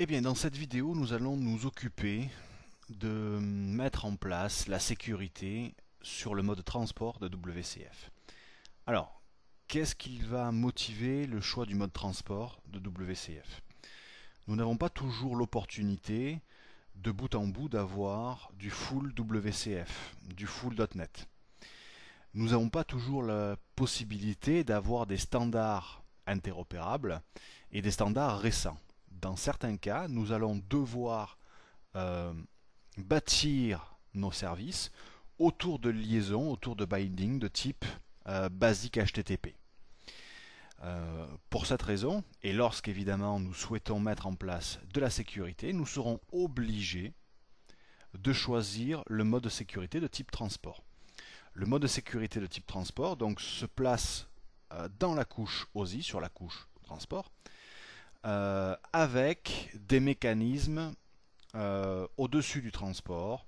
Eh bien, dans cette vidéo, nous allons nous occuper de mettre en place la sécurité sur le mode transport de WCF. Alors, qu'est-ce qui va motiver le choix du mode transport de WCF? Nous n'avons pas toujours l'opportunité de bout en bout d'avoir du full WCF, du full .NET. Nous n'avons pas toujours la possibilité d'avoir des standards interopérables et des standards récents. Dans certains cas, nous allons devoir euh, bâtir nos services autour de liaisons, autour de bindings de type basique HTTP. Pour cette raison, et lorsqu'évidemment nous souhaitons mettre en place de la sécurité, nous serons obligés de choisir le mode de sécurité de type transport. Le mode de sécurité de type transport donc se place dans la couche OSI, sur la couche transport, avec des mécanismes au-dessus du transport,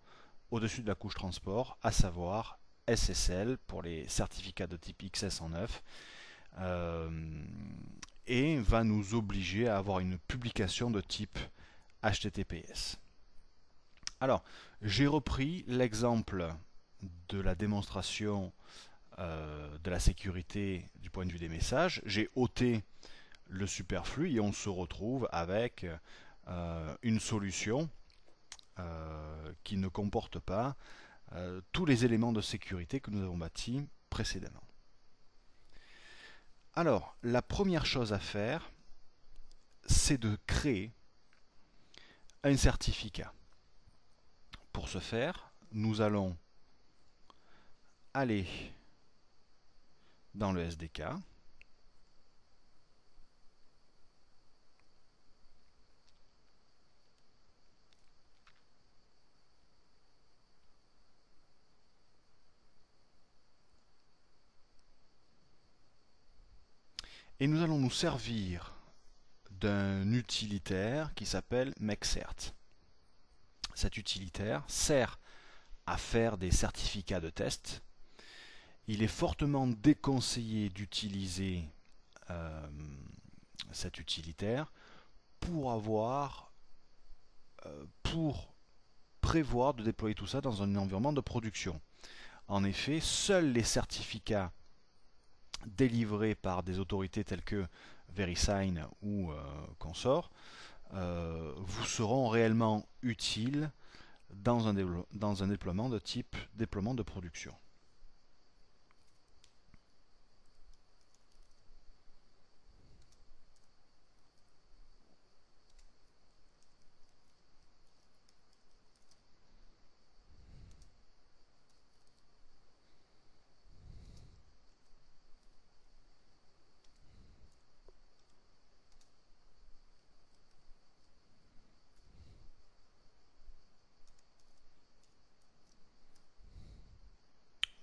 au-dessus de la couche transport, à savoir SSL pour les certificats de type XS109, et va nous obliger à avoir une publication de type HTTPS. Alors, j'ai repris l'exemple de la démonstration de la sécurité du point de vue des messages. J'ai ôté le superflu et on se retrouve avec une solution qui ne comporte pas tous les éléments de sécurité que nous avons bâtis précédemment. Alors, la première chose à faire, c'est de créer un certificat. Pour ce faire, nous allons aller dans le SDK, et nous allons nous servir d'un utilitaire qui s'appelle MakeCert. Cet utilitaire sert à faire des certificats de test. Il est fortement déconseillé d'utiliser euh, cet utilitaire pour pour prévoir de déployer tout ça dans un environnement de production. En effet, seuls les certificats délivrés par des autorités telles que VeriSign ou consorts vous seront réellement utiles dans un déploiement de type déploiement de production.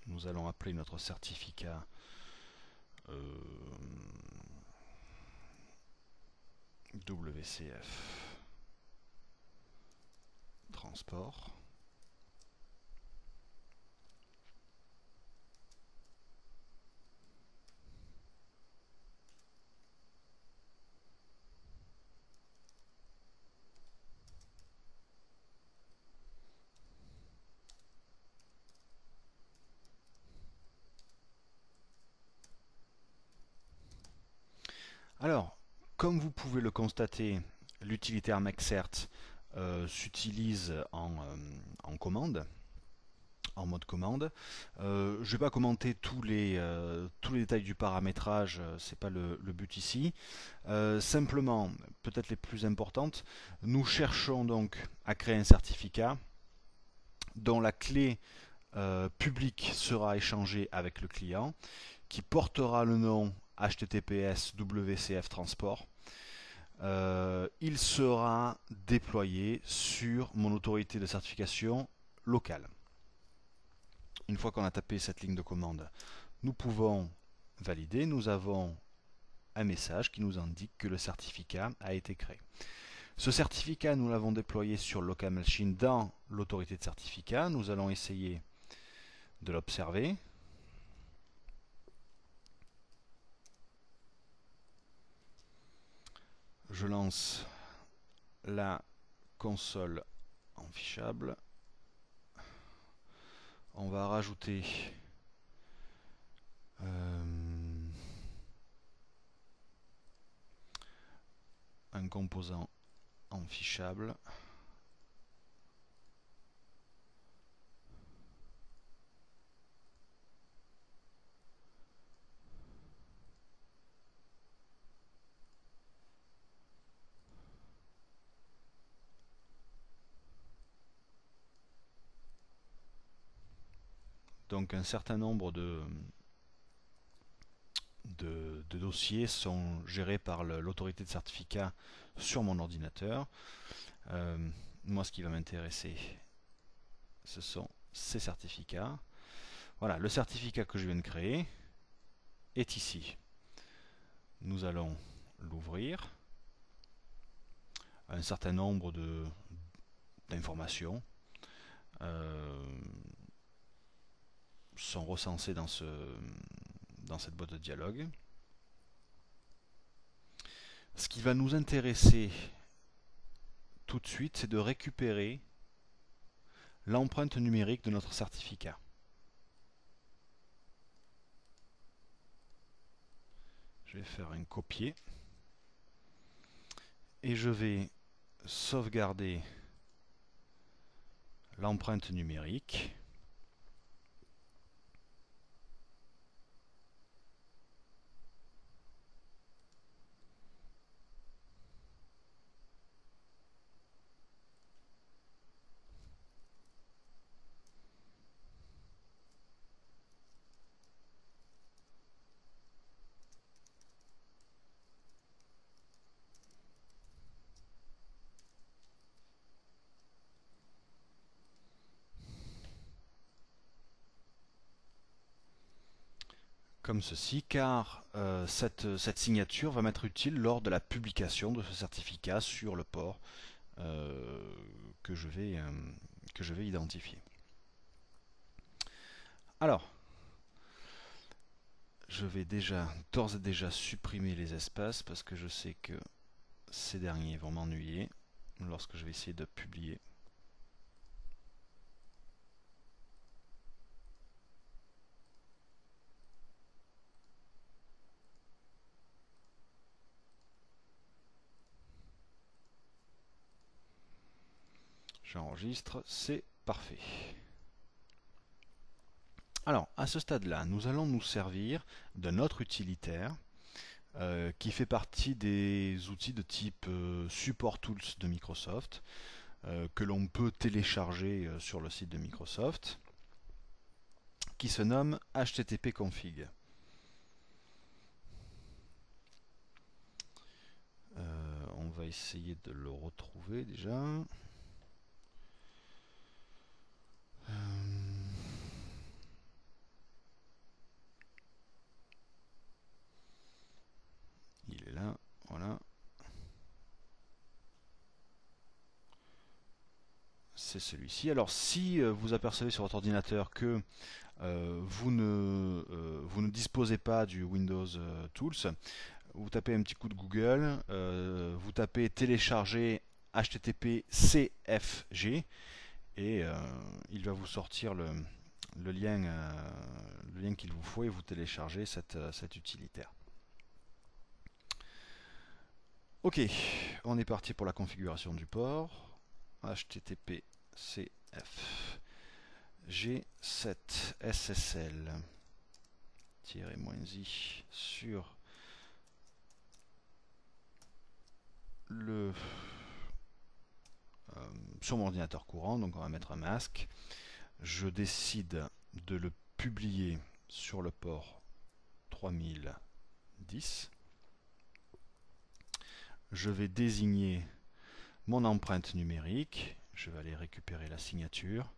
Nous allons appeler notre certificat WCF transport. Alors, comme vous pouvez le constater, l'utilitaire MakeCert s'utilise en commande, en mode commande. Je ne vais pas commenter tous les détails du paramétrage, c'est pas le but ici. Simplement, peut-être les plus importantes, nous cherchons donc à créer un certificat dont la clé publique sera échangée avec le client, qui portera le nom HTTPS WCF Transport. Il sera déployé sur mon autorité de certification locale. Une fois qu'on a tapé cette ligne de commande, nous pouvons valider. Nous avons un message qui nous indique que le certificat a été créé. Ce certificat, nous l'avons déployé sur local machine dans l'autorité de certificat. Nous allons essayer de l'observer. Je lance la console en fichable. On va rajouter un composant en fichable. Donc un certain nombre de dossiers sont gérés par l'autorité de certificat sur mon ordinateur. Moi, ce qui va m'intéresser, ce sont ces certificats. Voilà, le certificat que je viens de créer est ici. Nous allons l'ouvrir. Un certain nombre d'informations sont recensées dans cette boîte de dialogue. Ce qui va nous intéresser tout de suite, c'est de récupérer l'empreinte numérique de notre certificat. Je vais faire un copier et je vais sauvegarder l'empreinte numérique. Comme ceci, car cette signature va m'être utile lors de la publication de ce certificat sur le port que je vais identifier. Alors, je vais d'ores et déjà supprimer les espaces parce que je sais que ces derniers vont m'ennuyer lorsque je vais essayer de publier. J'enregistre, c'est parfait. Alors, à ce stade-là, nous allons nous servir d'un autre utilitaire qui fait partie des outils de type Support Tools de Microsoft que l'on peut télécharger sur le site de Microsoft, qui se nomme HTTP Config. On va essayer de le retrouver déjà. Il est là, voilà. C'est celui-ci. Alors si vous apercevez sur votre ordinateur que vous ne disposez pas du Windows Tools, vous tapez un petit coup de Google, vous tapez télécharger HTTP CFG et il va vous sortir le lien qu'il vous faut et vous téléchargez cet utilitaire. Ok, on est parti pour la configuration du port. HTTP CF G7 SSL -i sur sur mon ordinateur courant, donc on va mettre un masque. Je décide de le publier sur le port 3010. Je vais désigner mon empreinte numérique. Je vais aller récupérer la signature.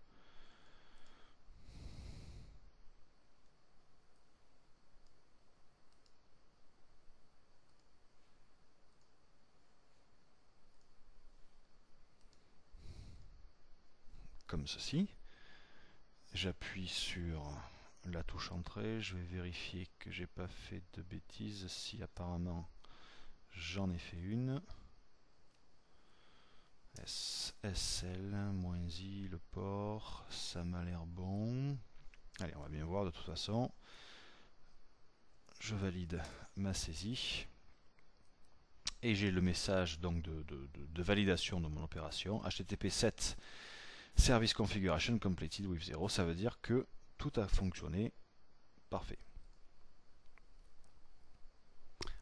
Comme ceci. J'appuie sur la touche entrée. Je vais vérifier que j'ai pas fait de bêtises. Si apparemment j'en ai fait une. SL-I, le port, ça m'a l'air bon. Allez, on va bien voir de toute façon. Je valide ma saisie. Et j'ai le message donc de validation de mon opération. HTTP 7 Service Configuration Completed with 0. Ça veut dire que tout a fonctionné parfait.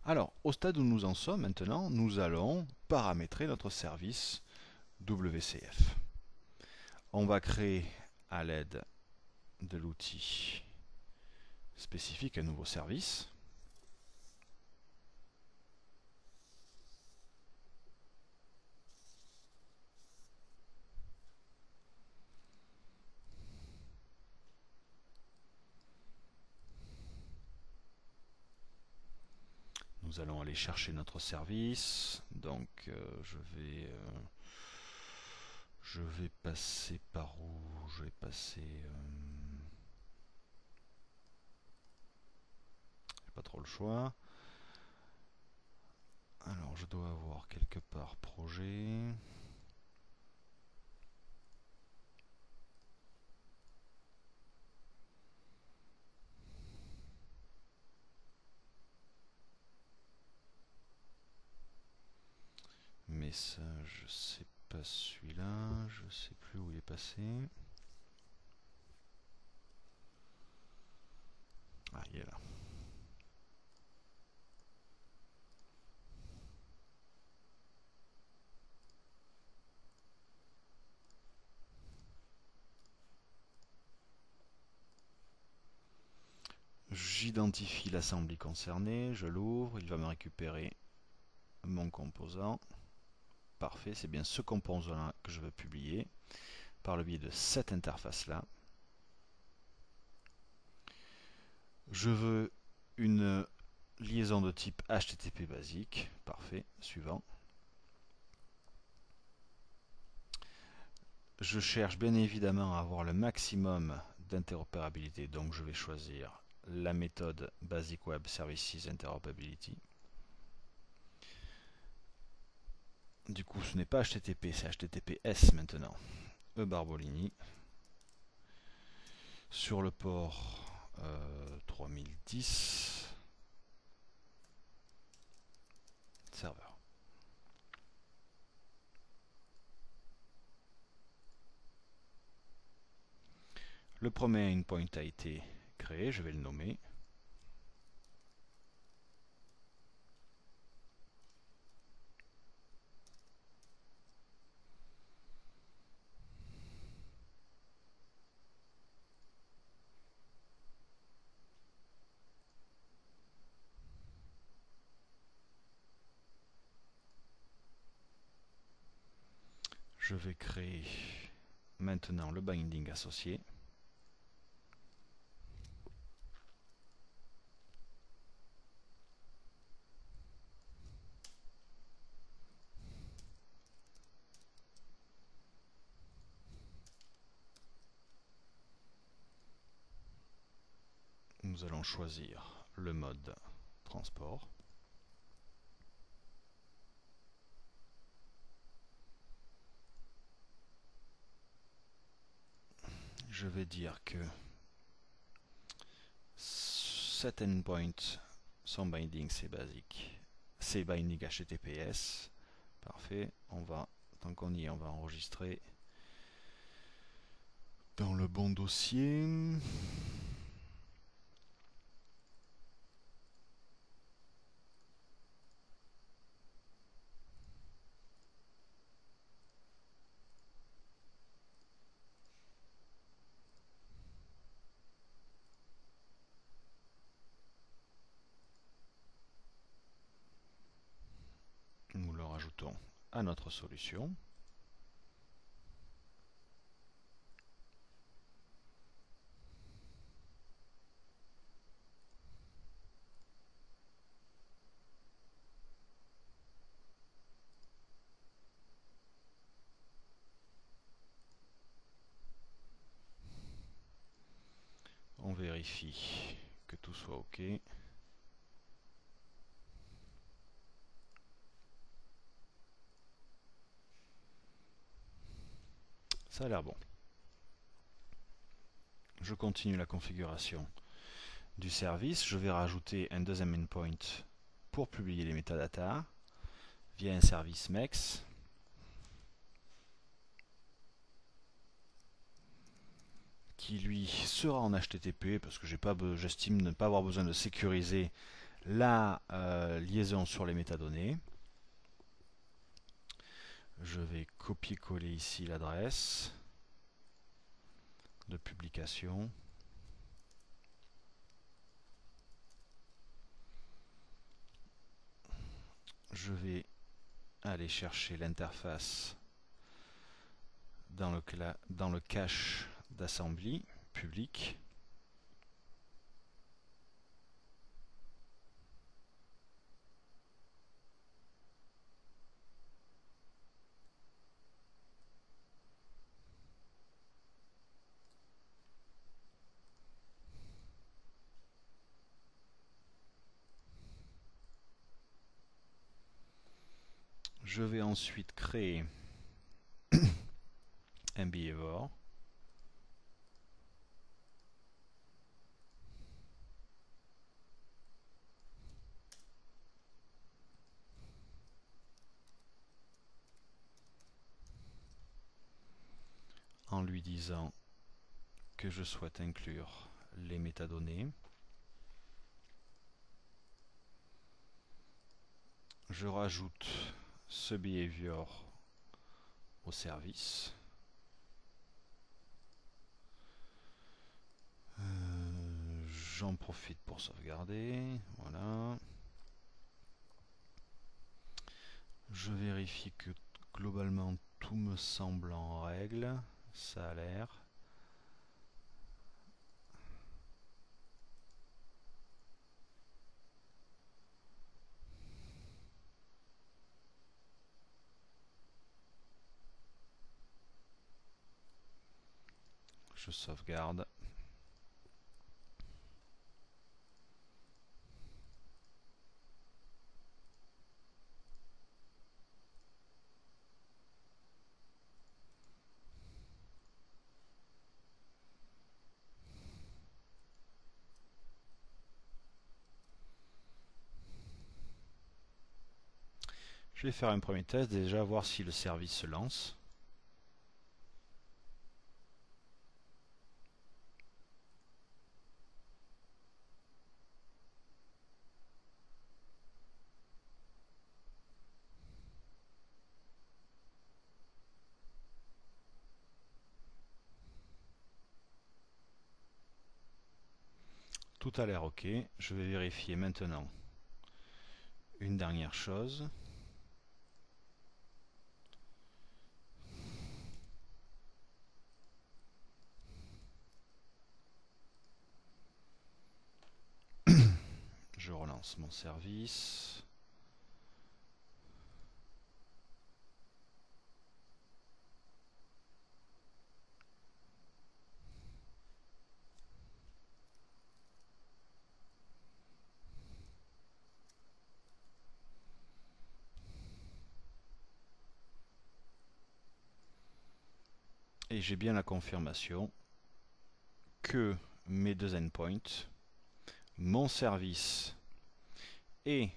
Alors, au stade où nous en sommes maintenant, nous allons paramétrer notre service WCF. On va créer à l'aide de l'outil spécifique un nouveau service. Nous allons aller chercher notre service. Donc je vais passer par où? Je vais passer j'ai pas trop le choix. Alors je dois avoir quelque part projet. Message, c'est pas celui-là, je sais plus où il est passé. Ah, il est là. J'identifie l'assembly concernée, je l'ouvre, il va me récupérer mon composant. Parfait, c'est bien ce composant-là que je veux publier par le biais de cette interface-là. Je veux une liaison de type HTTP basique. Parfait, suivant. Je cherche bien évidemment à avoir le maximum d'interopérabilité, donc je vais choisir la méthode Basic Web Services Interoperability. Du coup, ce n'est pas HTTP, c'est HTTPS maintenant. Barbolini. Sur le port 3010. Serveur. Le premier endpoint a été créé, je vais le nommer. Je vais créer maintenant le binding associé. Nous allons choisir le mode transport. Je vais dire que cet endpoint, son binding c'est basique, c'est binding HTTPS. Parfait, on va, tant qu'on y est, on va enregistrer dans le bon dossier. Nous le rajoutons à notre solution. On vérifie que tout soit OK. Ça a l'air bon. Je continue la configuration du service. Je vais rajouter un deuxième endpoint pour publier les métadatas via un service MEX. Qui lui sera en HTTP parce que j'estime ne pas avoir besoin de sécuriser la liaison sur les métadonnées. Je vais copier-coller ici l'adresse de publication. Je vais aller chercher l'interface dans le cache d'assembly public. Je vais ensuite créer un behavior. En lui disant que je souhaite inclure les métadonnées. Je rajoute ce behavior au service. J'en profite pour sauvegarder. Voilà. Je vérifie que globalement tout me semble en règle. Ça a l'air. Je sauvegarde. Je vais faire un premier test, déjà voir si le service se lance. Tout a l'air OK. Je vais vérifier maintenant une dernière chose. Je relance mon service. Et j'ai bien la confirmation que mes deux endpoints, mon service et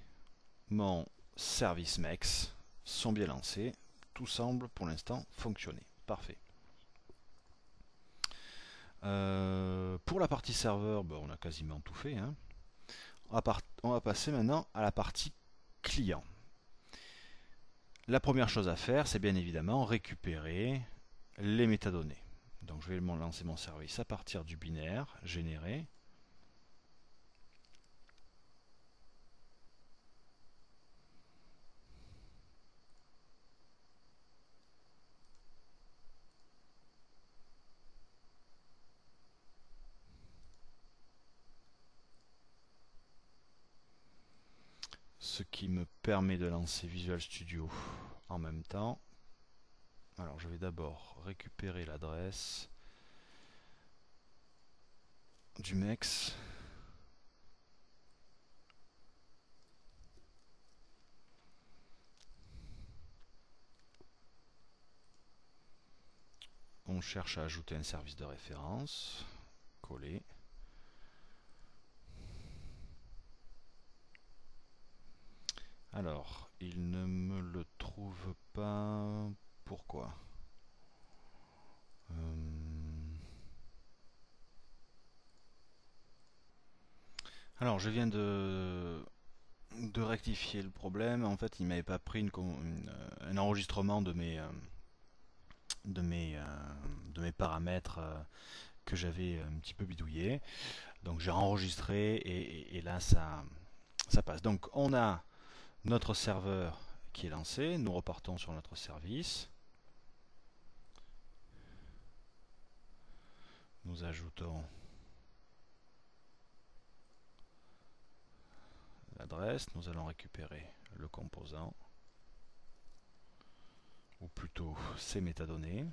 mon service MEX sont bien lancés. Tout semble pour l'instant fonctionner. Parfait. Pour la partie serveur, on a quasiment tout fait. Hein. On va passer maintenant à la partie client. La première chose à faire, c'est bien évidemment récupérer les métadonnées. Donc je vais lancer mon service à partir du binaire généré. Ce qui me permet de lancer Visual Studio en même temps. Alors je vais d'abord récupérer l'adresse du MEX. on cherche à ajouter un service de référence. Coller. Alors, il ne me le trouve pas. Pourquoi? Alors, je viens de rectifier le problème. En fait, il m'avait pas pris un enregistrement de mes, euh, de mes paramètres que j'avais un petit peu bidouillé. Donc, j'ai enregistré et là, ça passe. Donc, on a notre serveur qui est lancé. Nous repartons sur notre service. Nous ajoutons l'adresse. Nous allons récupérer le composant, ou plutôt ses métadonnées.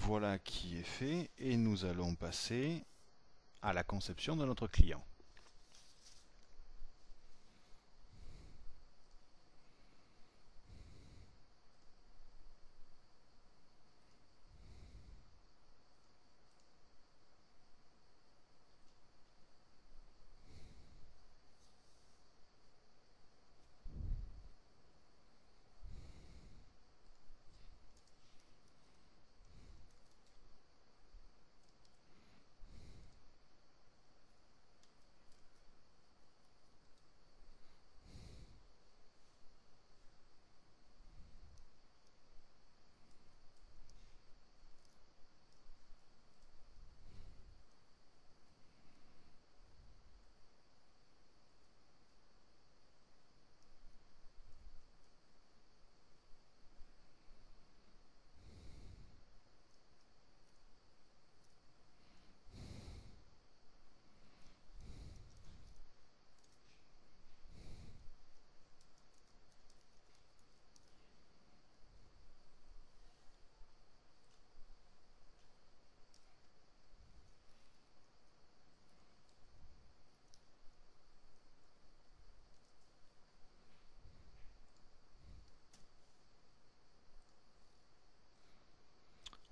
Voilà qui est fait et nous allons passer à la conception de notre client.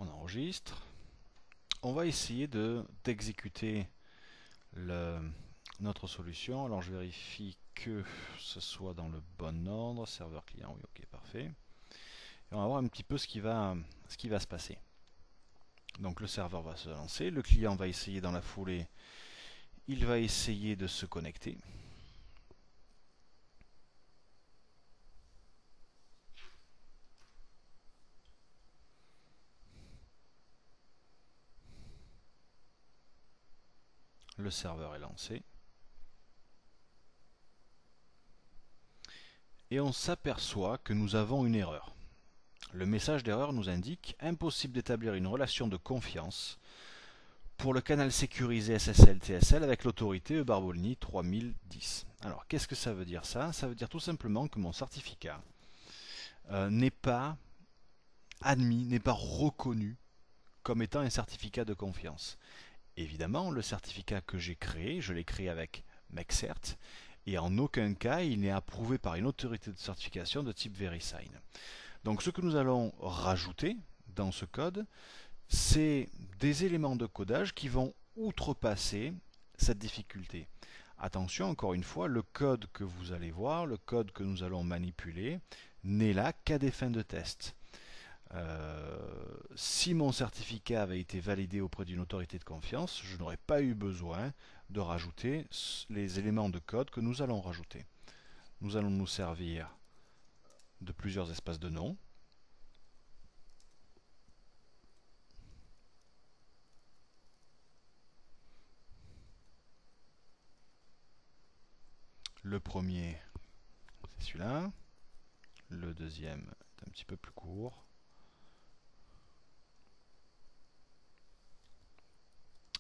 On enregistre. On va essayer d'exécuter notre solution. Alors je vérifie que ce soit dans le bon ordre. Serveur client, oui, ok, parfait. Et on va voir un petit peu ce qui va se passer. Donc le serveur va se lancer, le client va essayer dans la foulée, il va essayer de se connecter. Le serveur est lancé. Et on s'aperçoit que nous avons une erreur. Le message d'erreur nous indique impossible d'établir une relation de confiance pour le canal sécurisé SSL-TSL avec l'autorité Ebarbolni 3010. Alors, qu'est-ce que ça veut dire ça? Ça veut dire tout simplement que mon certificat n'est pas admis, n'est pas reconnu comme étant un certificat de confiance. Évidemment, le certificat que j'ai créé, je l'ai créé avec Mexcert, et en aucun cas il n'est approuvé par une autorité de certification de type VeriSign. Donc ce que nous allons rajouter dans ce code, c'est des éléments de codage qui vont outrepasser cette difficulté. Attention, encore une fois, le code que vous allez voir, le code que nous allons manipuler, n'est là qu'à des fins de test. Si mon certificat avait été validé auprès d'une autorité de confiance, je n'aurais pas eu besoin de rajouter les éléments de code que nous allons rajouter. Nous allons nous servir de plusieurs espaces de noms. Le premier, c'est celui-là. Le deuxième est un petit peu plus court.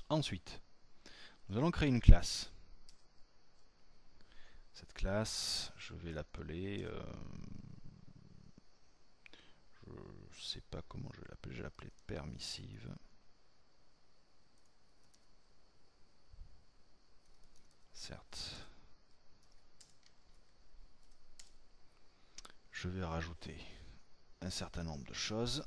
Ensuite, Nous allons créer une classe. Cette classe, je vais l'appeler... je ne sais pas comment je vais l'appeler. Je vais l'appeler permissive. Certes. Je vais rajouter un certain nombre de choses.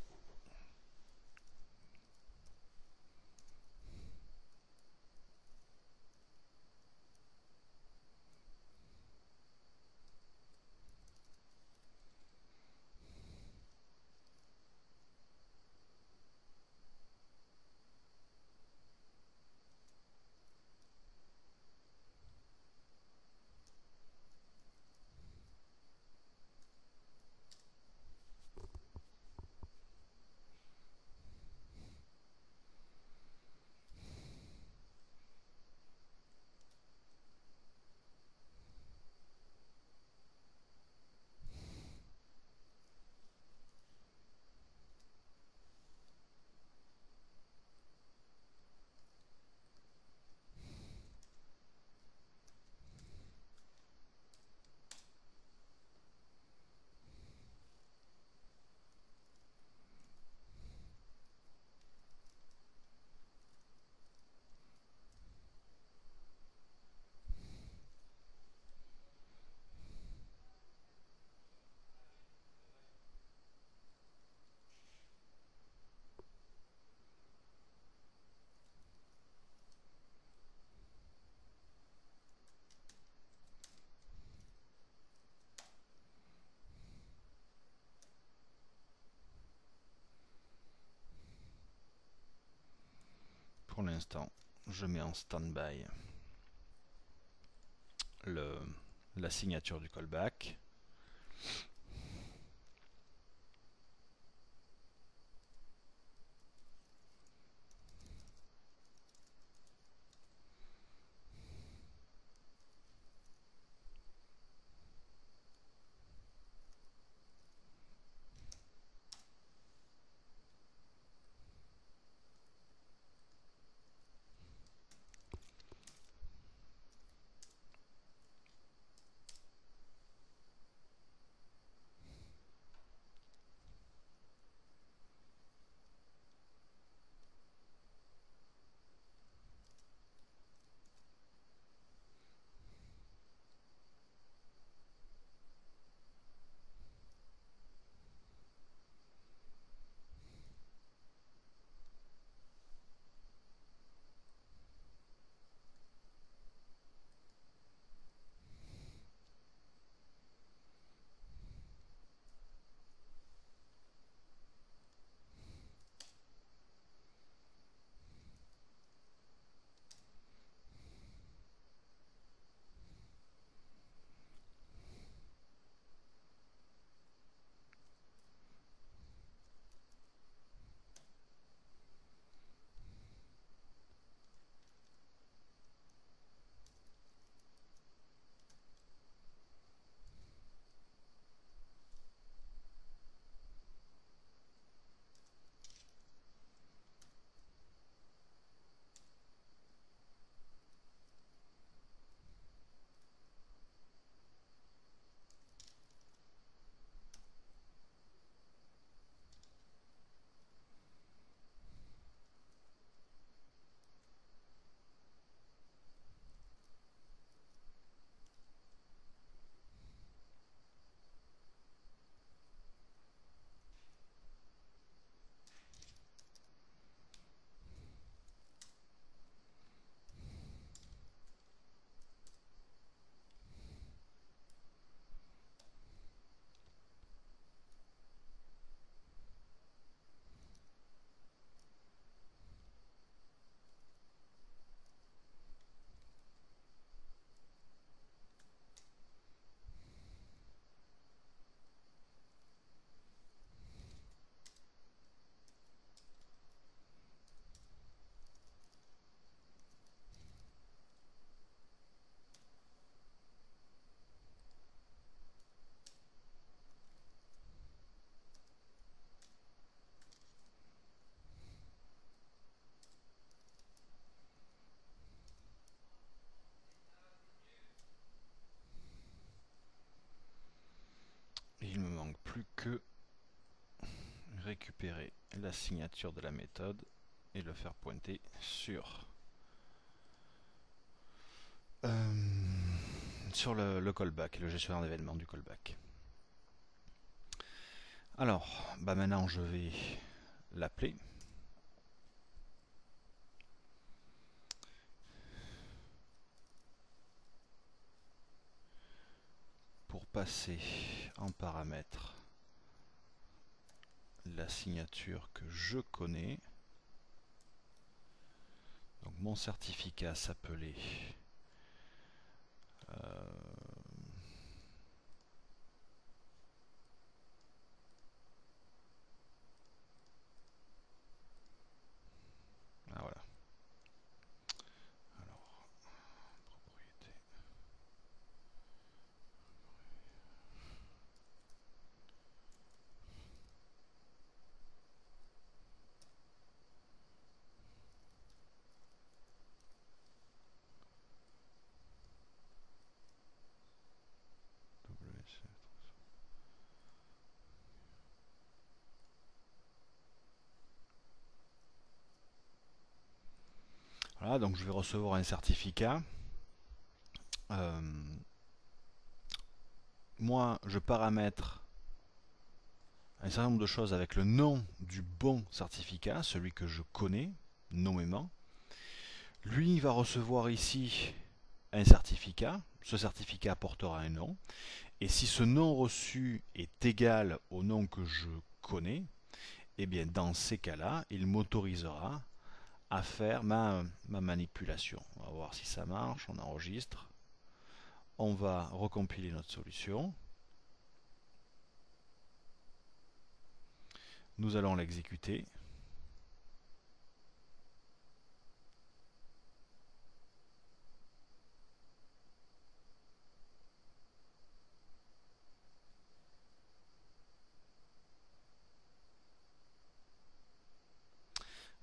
Pour l'instant, je mets en stand-by la signature du callback. plus que récupérer la signature de la méthode et le faire pointer sur le callback, le gestionnaire d'événements du callback. Alors, maintenant je vais l'appeler. Pour passer en paramètre la signature que je connais. Donc mon certificat s'appelait ah voilà. Alors, propriété. Voilà, donc je vais recevoir un certificat. Moi, je paramètre un certain nombre de choses avec le nom du bon certificat, celui que je connais nommément. Lui va recevoir ici un certificat. Ce certificat portera un nom. Et si ce nom reçu est égal au nom que je connais, eh bien dans ces cas-là, il m'autorisera à faire ma manipulation. On va voir si ça marche, on enregistre. On va recompiler notre solution. Nous allons l'exécuter.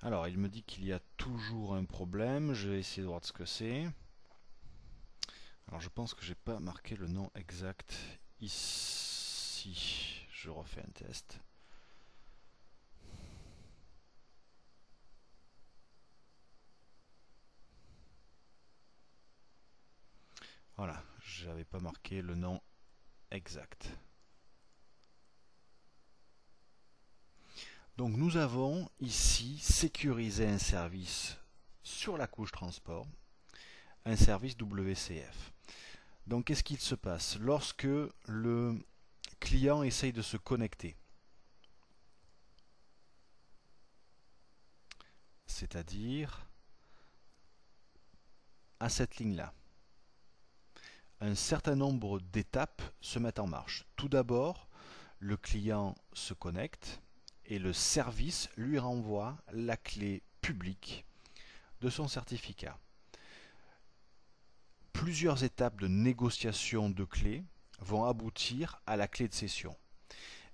Alors, il me dit qu'il y a toujours un problème. Je vais essayer de voir ce que c'est. Alors, je pense que j'ai pas marqué le nom exact ici. Je refais un test. Voilà, j'avais pas marqué le nom exact. Donc nous avons ici sécurisé un service sur la couche transport, un service WCF. Donc qu'est-ce qu'il se passe lorsque le client essaye de se connecter? C'est-à-dire à cette ligne-là. Un certain nombre d'étapes se mettent en marche. Tout d'abord, le client se connecte et le service lui renvoie la clé publique de son certificat. Plusieurs étapes de négociation de clés vont aboutir à la clé de session.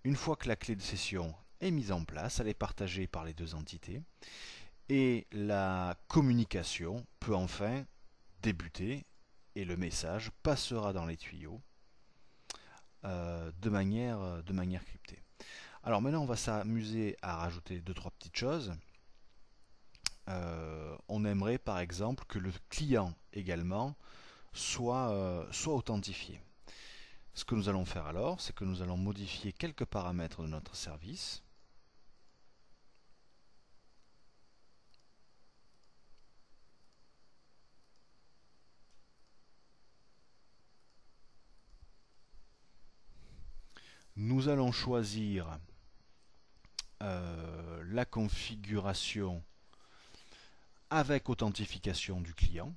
Une fois que la clé de session est mise en place, elle est partagée par les deux entités et la communication peut enfin débuter et le message passera dans les tuyaux de manière cryptée. Alors maintenant on va s'amuser à rajouter deux trois petites choses. On aimerait par exemple que le client également soit authentifié. Ce que nous allons faire alors, c'est que nous allons modifier quelques paramètres de notre service. Nous allons choisir la configuration avec authentification du client,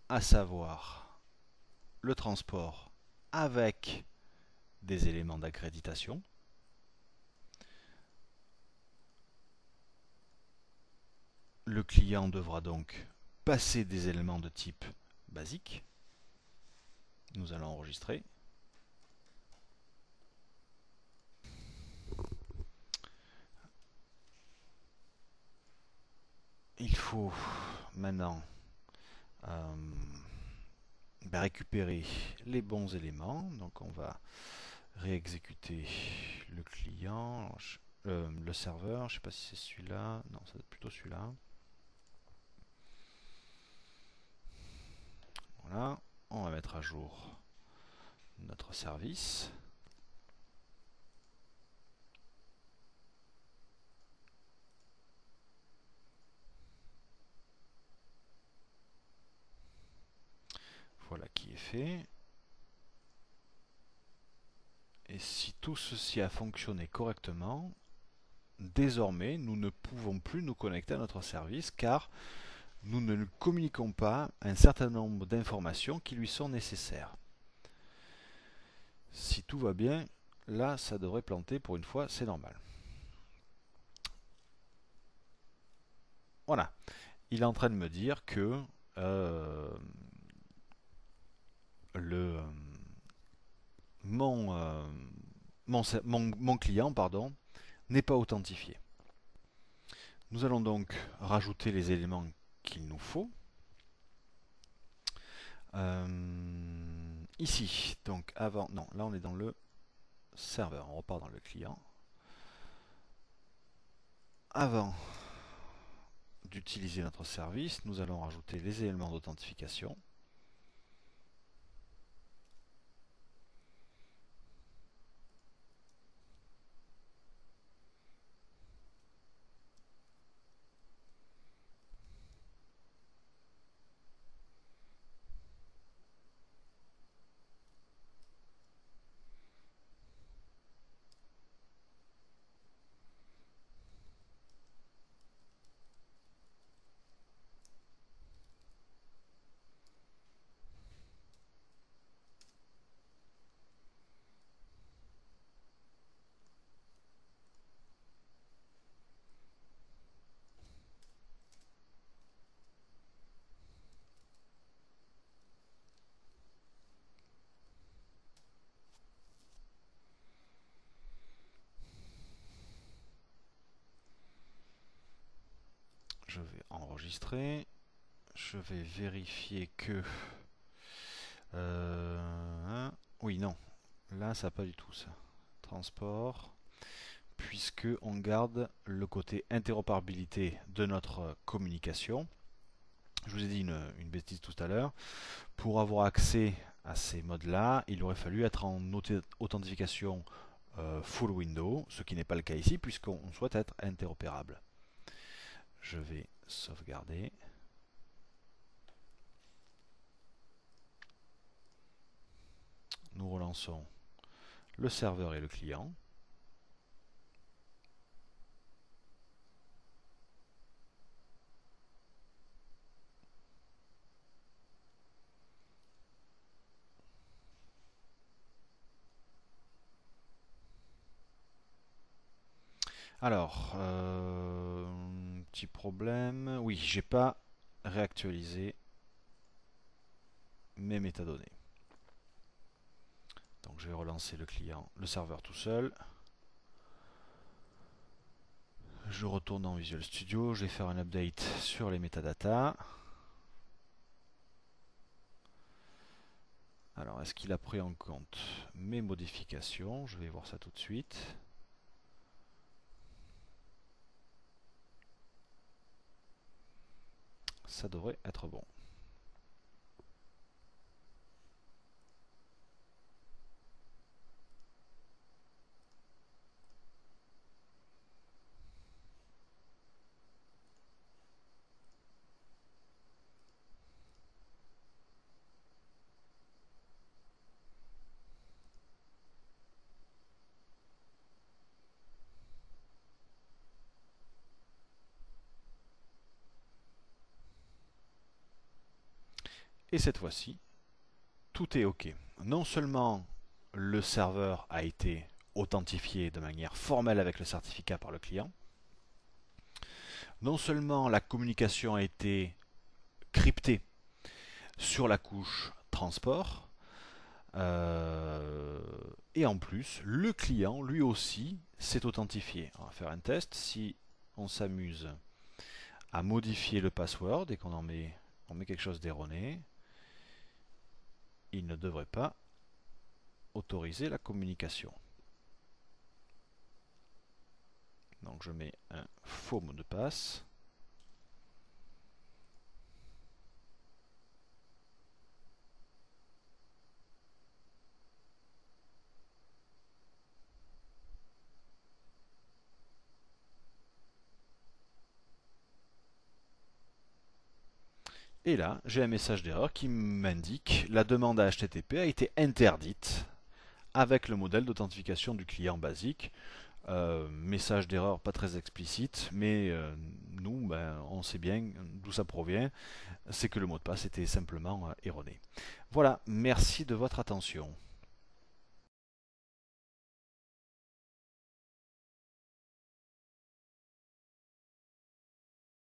à savoir le transport avec des éléments d'accréditation. Le client devra donc passer des éléments de type basique. Nous allons enregistrer. Il faut maintenant récupérer les bons éléments. Donc on va réexécuter le client, le serveur. Je sais pas si c'est celui-là. Non, ça doit être plutôt celui-là. Voilà. On va mettre à jour notre service. Voilà qui est fait. Et si tout ceci a fonctionné correctement, désormais nous ne pouvons plus nous connecter à notre service car nous ne lui communiquons pas un certain nombre d'informations qui lui sont nécessaires. Si tout va bien, là ça devrait planter pour une fois, c'est normal. Voilà, il est en train de me dire que euh, le, mon, mon client pardon, n'est pas authentifié. Nous allons donc rajouter les éléments qu'il nous faut. Ici, donc avant, non, là on est dans le serveur, on repart dans le client. Avant d'utiliser notre service, nous allons rajouter les éléments d'authentification. Je vais enregistrer. Je vais vérifier que... oui, non. Là, ça n'a pas du tout ça. Transport. Puisque on garde le côté interopérabilité de notre communication. Je vous ai dit une bêtise tout à l'heure. Pour avoir accès à ces modes-là, il aurait fallu être en authentification full window, ce qui n'est pas le cas ici puisqu'on souhaite être interopérable. Je vais sauvegarder. Nous relançons le serveur et le client. Alors, petit problème. Oui, j'ai pas réactualisé mes métadonnées. Donc je vais relancer le client, le serveur tout seul. Je retourne dans Visual Studio, je vais faire un update sur les métadatas. Alors, est-ce qu'il a pris en compte mes modifications? Je vais voir ça tout de suite. Ça devrait être bon. Et cette fois-ci, tout est OK. Non seulement le serveur a été authentifié de manière formelle avec le certificat par le client, non seulement la communication a été cryptée sur la couche transport, et en plus, le client, lui aussi, s'est authentifié. On va faire un test. Si on s'amuse à modifier le password et qu'on on met quelque chose d'erroné, il ne devrait pas autoriser la communication. Donc je mets un faux mot de passe. Et là, j'ai un message d'erreur qui m'indique la demande HTTP a été interdite avec le modèle d'authentification du client basique. Message d'erreur pas très explicite, mais nous, ben, on sait bien d'où ça provient. C'est que le mot de passe était simplement erroné. Voilà, merci de votre attention.